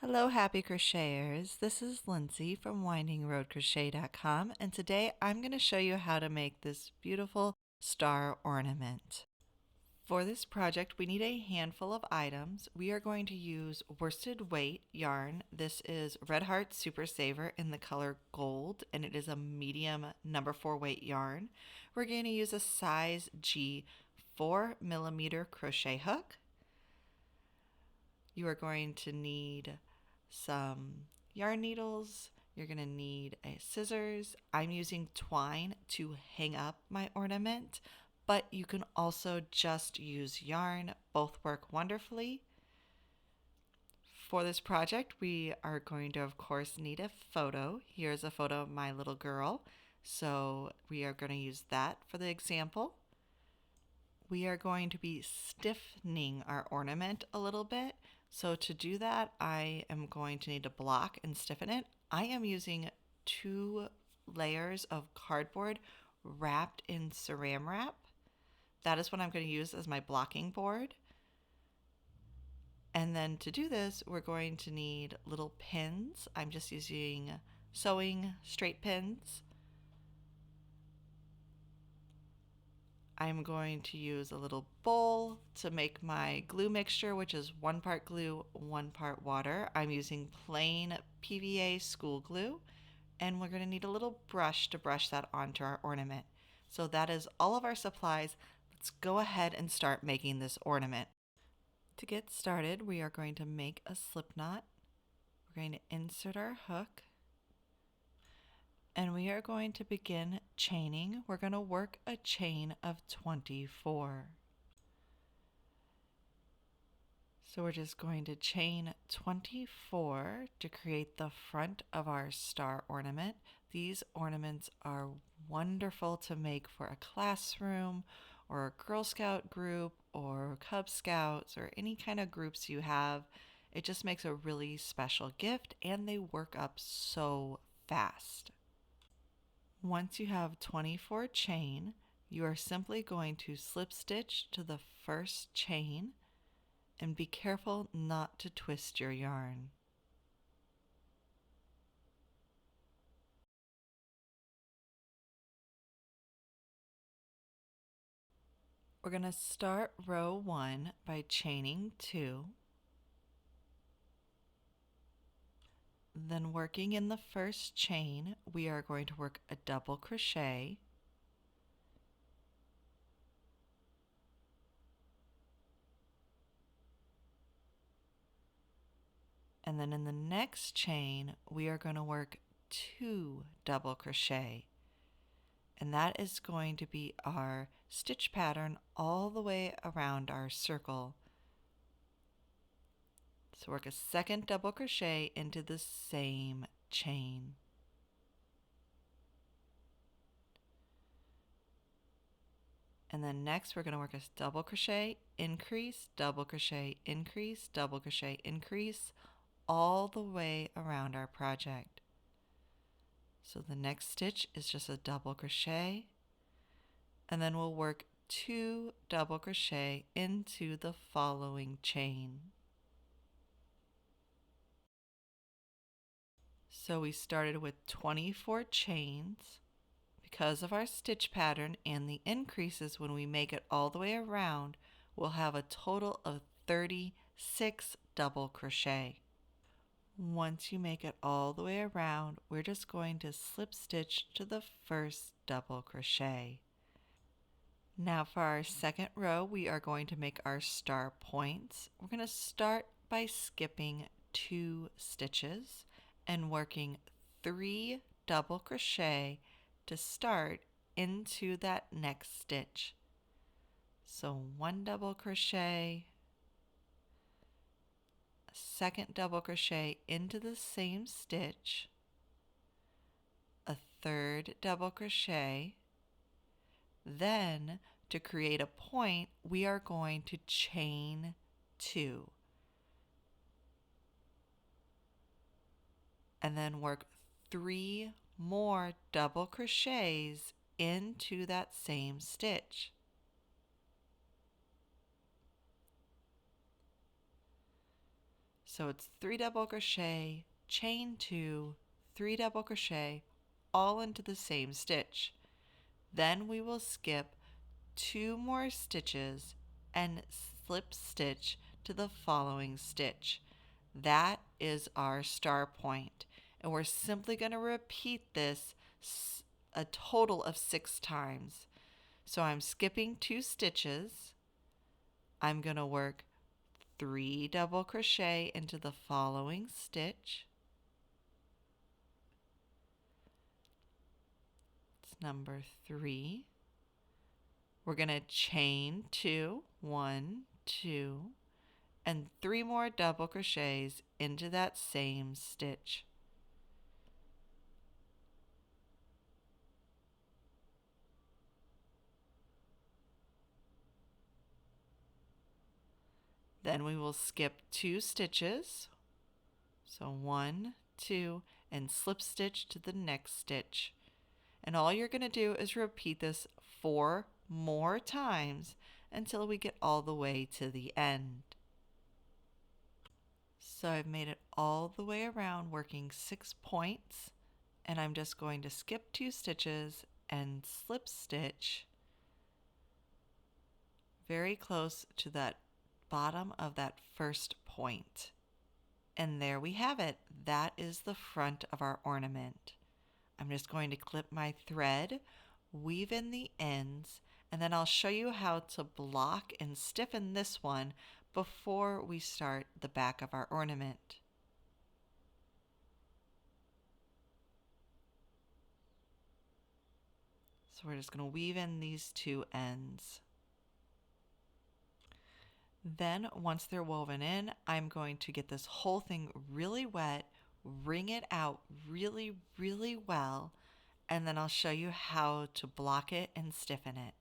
Hello, happy crocheters. This is Lindsay from windingroadcrochet.com, and today I'm going to show you how to make this beautiful star ornament. For this project, we need a handful of items. We are going to use worsted weight yarn. This is Red Heart Super Saver in the color gold, and it is a medium number 4 weight yarn. We're going to use a size G 4mm crochet hook. You are going to need some yarn needles. You're going to need a scissors. I'm using twine to hang up my ornament, but you can also just use yarn. Both work wonderfully. For this project, we are going to, of course, need a photo. Here's a photo of my little girl. So we are going to use that for the example. We are going to be stiffening our ornament a little bit. So to do that, I am going to need to block and stiffen it. I am using 2 layers of cardboard wrapped in saran wrap. That is what I'm going to use as my blocking board. And then to do this, we're going to need little pins. I'm just using sewing straight pins. I'm going to use a little bowl to make my glue mixture, which is 1 part glue, 1 part water. I'm using plain PVA school glue, and we're going to need a little brush to brush that onto our ornament. So that is all of our supplies. Let's go ahead and start making this ornament. To get started, we are going to make a slip knot. We're going to insert our hook, and we are going to begin chaining. We're going to work a chain of 24. So we're just going to chain 24 to create the front of our star ornament. These ornaments are wonderful to make for a classroom or a Girl Scout group or Cub Scouts or any kind of groups you have. It just makes a really special gift, and they work up so fast. Once you have 24 chain, you are simply going to slip stitch to the first chain and be careful not to twist your yarn. We're going to start row 1 by chaining 2, then working in the first chain, we are going to work a double crochet, and then in the next chain, we are going to work 2 double crochet. And that is going to be our stitch pattern all the way around our circle. So work a second double crochet into the same chain. And then next we're going to work a double crochet, increase, double crochet, increase, double crochet, increase, all the way around our project. So the next stitch is just a double crochet, and then we'll work 2 double crochet into the following chain. So we started with 24 chains. Because of our stitch pattern and the increases when we make it all the way around, we'll have a total of 36 double crochet. Once you make it all the way around, we're just going to slip stitch to the first double crochet. Now for our second row, we are going to make our star points. We're going to start by skipping 2 stitches and working 3 double crochet to start into that next stitch. So 1 double crochet, a second double crochet into the same stitch, a third double crochet, then to create a point we are going to chain 2 and then work 3 more double crochets into that same stitch. So it's 3 double crochet, chain 2, 3 double crochet, all into the same stitch. Then we will skip 2 more stitches and slip stitch to the following stitch. That is our star point, and we're simply going to repeat this a total of 6 times. So I'm skipping 2 stitches. I'm going to work 3 double crochet into the following stitch. It's number 3. We're going to chain 2, 1, 2, and 3 more double crochets into that same stitch. Then we will skip 2 stitches. So 1, 2, and slip stitch to the next stitch. And all you're going to do is repeat this 4 more times until we get all the way to the end. So I've made it all the way around working 6 points, and I'm just going to skip 2 stitches and slip stitch very close to that bottom of that first point. And there we have it. That is the front of our ornament. I'm just going to clip my thread, weave in the ends, and then I'll show you how to block and stiffen this one before we start the back of our ornament. So we're just going to weave in these 2 ends. Then once they're woven in, I'm going to get this whole thing really wet, wring it out really, really well, and then I'll show you how to block it and stiffen it.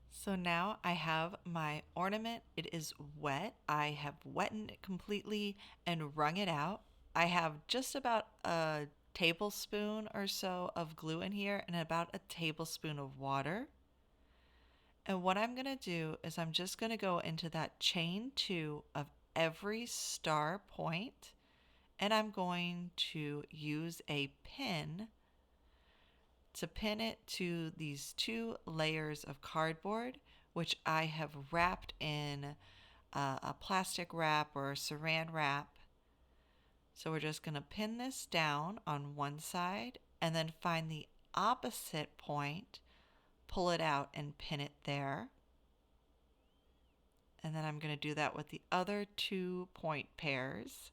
So now I have my ornament. It is wet. I have wetted it completely and wrung it out. I have just about a tablespoon or so of glue in here and about a tablespoon of water. And what I'm going to do is I'm just going to go into that chain 2 of every star point, and I'm going to use a pin to pin it to these 2 layers of cardboard, which I have wrapped in a plastic wrap or saran wrap. So we're just going to pin this down on one side and then find the opposite point, pull it out and pin it there. And then I'm going to do that with the other 2 point pairs.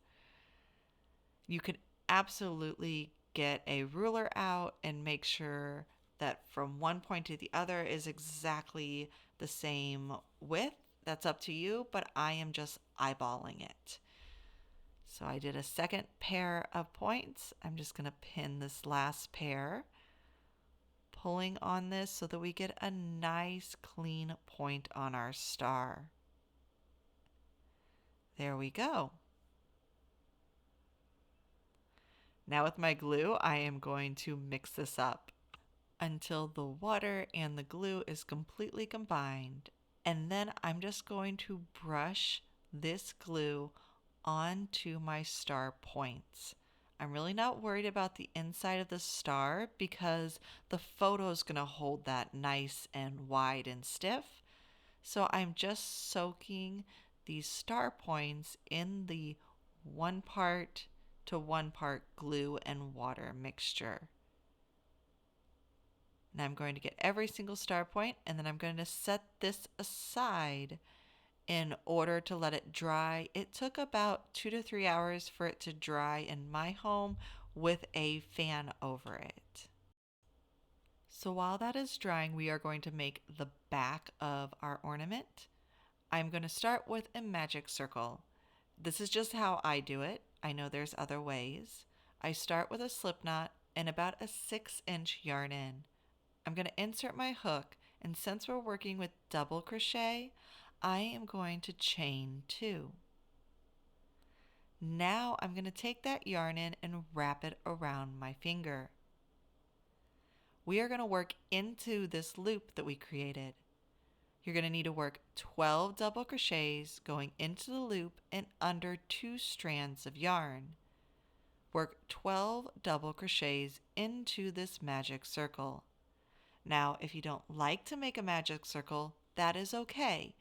You could absolutely get a ruler out and make sure that from one point to the other is exactly the same width. That's up to you, but I am just eyeballing it. So I did a second pair of points. I'm just going to pin this last pair, pulling on this so that we get a nice clean point on our star. There we go. Now with my glue, I am going to mix this up until the water and the glue is completely combined. And then I'm just going to brush this glue onto my star points. I'm really not worried about the inside of the star because the photo is going to hold that nice and wide and stiff. So I'm just soaking these star points in the 1 part to 1 part glue and water mixture. Now I'm going to get every single star point, and then I'm going to set this aside in order to let it dry. It took about 2 to 3 hours for it to dry in my home with a fan over it. So while that is drying, we are going to make the back of our ornament. I'm going to start with a magic circle. This is just how I do it. I know there's other ways. I start with a slip knot and about a 6-inch yarn in. I'm going to insert my hook, and since we're working with double crochet, I am going to chain 2. Now I'm going to take that yarn in and wrap it around my finger. We are going to work into this loop that we created. You're going to need to work 12 double crochets going into the loop and under 2 strands of yarn. Work 12 double crochets into this magic circle. Now, if you don't like to make a magic circle, that is okay.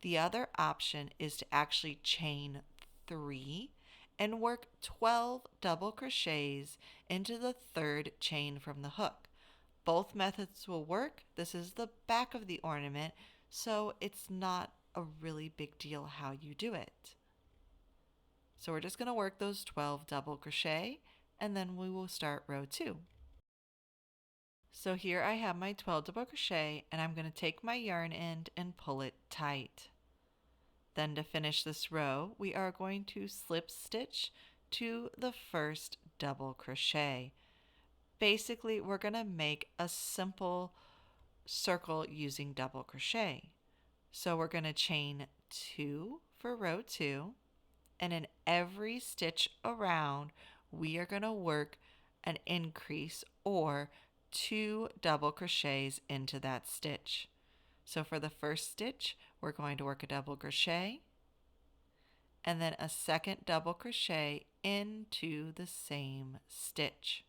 The other option is to actually chain 3 and work 12 double crochets into the third chain from the hook. Both methods will work. This is the back of the ornament, so it's not a really big deal how you do it. So we're just going to work those 12 double crochet, and then we will start row 2. So here I have my 12 double crochet, and I'm going to take my yarn end and pull it tight. Then to finish this row, we are going to slip stitch to the first double crochet. Basically, we're going to make a simple circle using double crochet. So we're going to chain 2 for row 2, and in every stitch around, we are going to work an increase or 2 double crochets into that stitch. So for the first stitch, we're going to work a double crochet and then a second double crochet into the same stitch.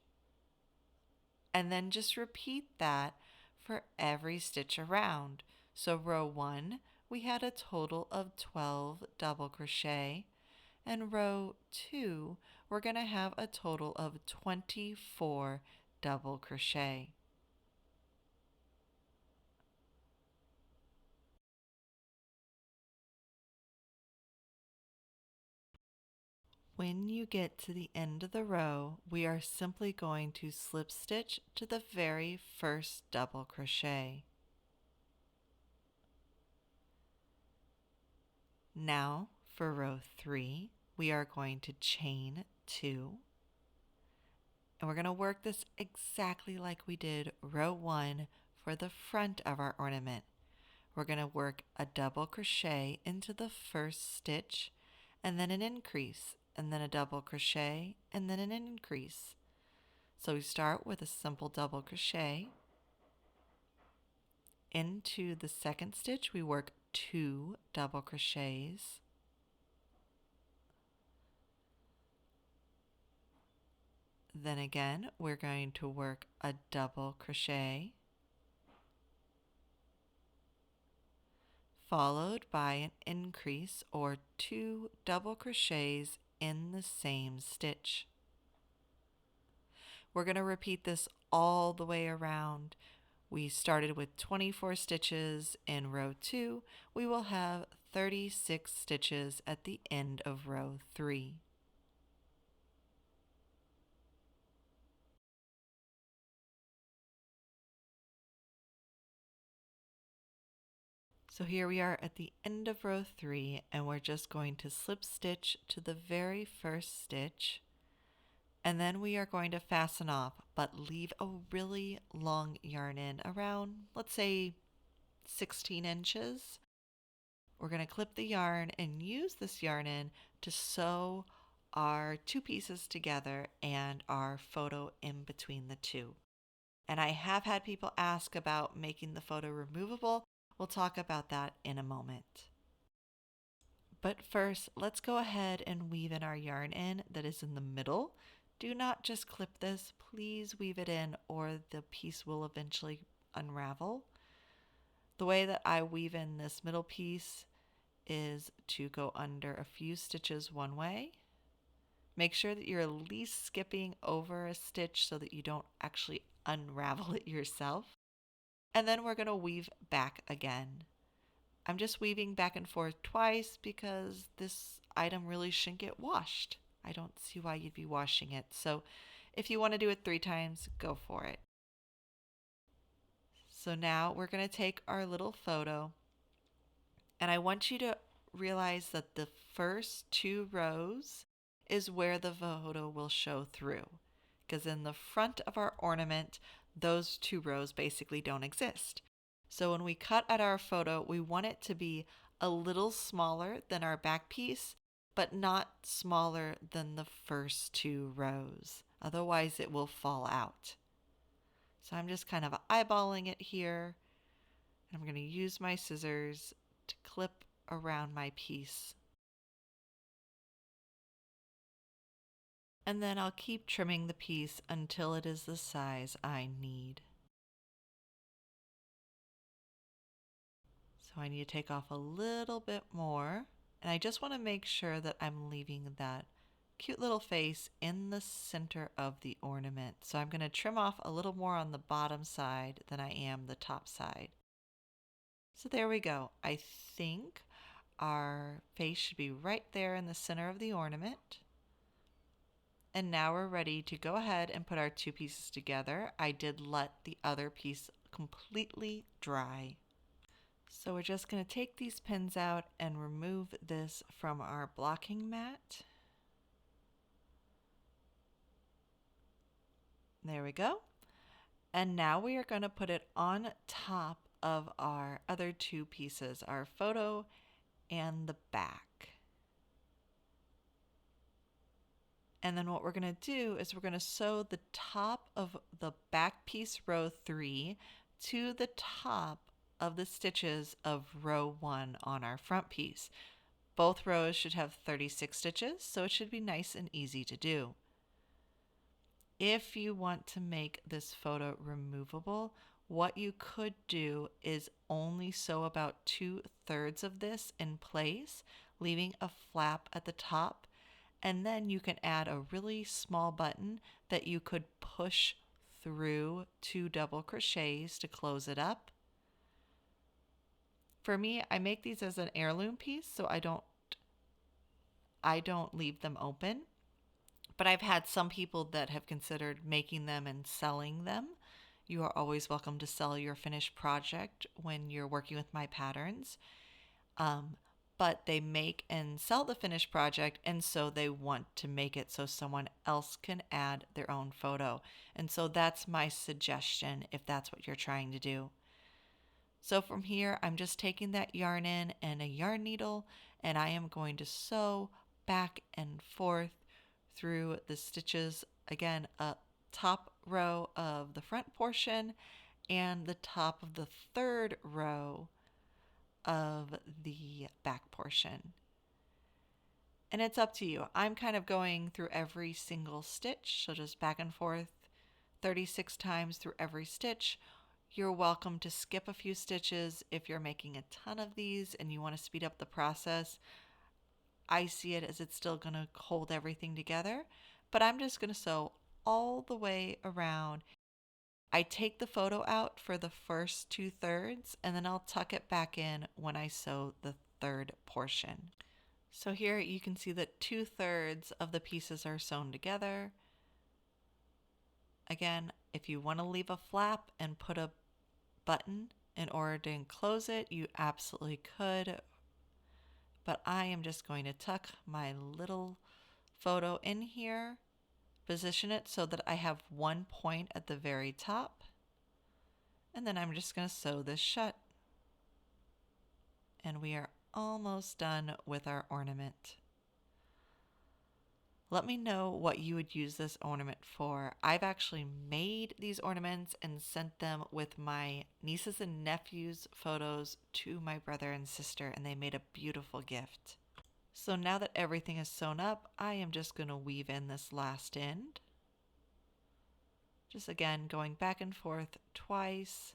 And then just repeat that for every stitch around. So row 1, we had a total of 12 double crochet, and row 2, we're going to have a total of 24 double crochet. When you get to the end of the row, we are simply going to slip stitch to the very first double crochet. Now for row 3, we are going to chain 2, and we're going to work this exactly like we did row 1 for the front of our ornament. We're going to work a double crochet into the first stitch, and then an increase, and then a double crochet, and then an increase. So we start with a simple double crochet. Into the second stitch, we work 2 double crochets. Then again, we're going to work a double crochet, followed by an increase or 2 double crochets in the same stitch. We're going to repeat this all the way around. We started with 24 stitches in row 2. We will have 36 stitches at the end of row 3. So here we are at the end of row 3, and we're just going to slip stitch to the very first stitch, and then we are going to fasten off, but leave a really long yarn in around, let's say, 16 inches. We're going to clip the yarn and use this yarn in to sew our 2 pieces together and our photo in between the 2. And I have had people ask about making the photo removable. We'll talk about that in a moment. But first, let's go ahead and weave in our yarn in that is in the middle. Do not just clip this, please weave it in or the piece will eventually unravel. The way that I weave in this middle piece is to go under a few stitches one way. Make sure that you're at least skipping over a stitch so that you don't actually unravel it yourself. And then we're going to weave back again. I'm just weaving back and forth twice because this item really shouldn't get washed. I don't see why you'd be washing it. So if you want to do it 3 times, go for it. So now we're going to take our little photo, and I want you to realize that the first 2 rows is where the photo will show through, because in the front of our ornament, those 2 rows basically don't exist. So when we cut at our photo, we want it to be a little smaller than our back piece, but not smaller than the first 2 rows. Otherwise, it will fall out. So I'm just kind of eyeballing it here, I'm going to use my scissors to clip around my piece. And then I'll keep trimming the piece until it is the size I need. So I need to take off a little bit more. And I just want to make sure that I'm leaving that cute little face in the center of the ornament. So I'm going to trim off a little more on the bottom side than I am the top side. So there we go. I think our face should be right there in the center of the ornament. And now we're ready to go ahead and put our two pieces together. I did let the other piece completely dry. So we're just going to take these pins out and remove this from our blocking mat. There we go. And now we are going to put it on top of our other two pieces, our photo and the back. And then what we're going to do is we're going to sew the top of the back piece, row 3, to the top of the stitches of row 1 on our front piece. Both rows should have 36 stitches, so it should be nice and easy to do. If you want to make this photo removable, what you could do is only sew about 2/3 of this in place, leaving a flap at the top, and then you can add a really small button that you could push through 2 double crochets to close it up. For me, I make these as an heirloom piece, so I don't leave them open. But I've had some people that have considered making them and selling them. You are always welcome to sell your finished project when you're working with my patterns. But they make and sell the finished project, and so they want to make it so someone else can add their own photo. And so that's my suggestion if that's what you're trying to do. So from here, I'm just taking that yarn in and a yarn needle, and I am going to sew back and forth through the stitches, again, top row of the front portion and the top of the third row of the back portion. And it's up to you. I'm kind of going through every single stitch, so just back and forth 36 times through every stitch. You're welcome to skip a few stitches if you're making a ton of these and you want to speed up the process. I see it as it's still going to hold everything together, but I'm just going to sew all the way around. I take the photo out for the first 2/3 and then I'll tuck it back in when I sew the third portion. So here you can see that 2/3 of the pieces are sewn together. Again, if you want to leave a flap and put a button in order to enclose it, you absolutely could. But I am just going to tuck my little photo in here, position it so that I have one point at the very top, and then I'm just going to sew this shut. And we are almost done with our ornament. Let me know what you would use this ornament for. I've actually made these ornaments and sent them with my nieces and nephews' photos to my brother and sister, and they made a beautiful gift. So now that everything is sewn up, I am just going to weave in this last end. Just again, going back and forth twice,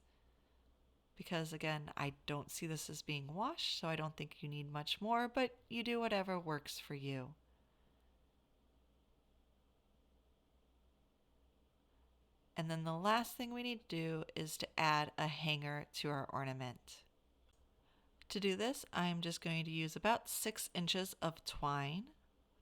because again, I don't see this as being washed, so I don't think you need much more, but you do whatever works for you. And then the last thing we need to do is to add a hanger to our ornament. To do this, I'm just going to use about 6 inches of twine,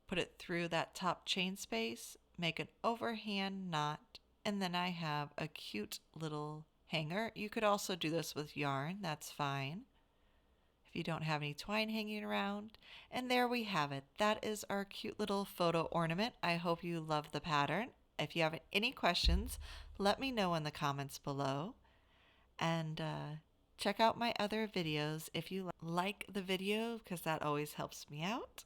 put it through that top chain space, make an overhand knot, and then I have a cute little hanger. You could also do this with yarn, that's fine, if you don't have any twine hanging around. And there we have it. That is our cute little photo ornament. I hope you love the pattern. If you have any questions, let me know in the comments below. And check out my other videos if you like the video, because that always helps me out.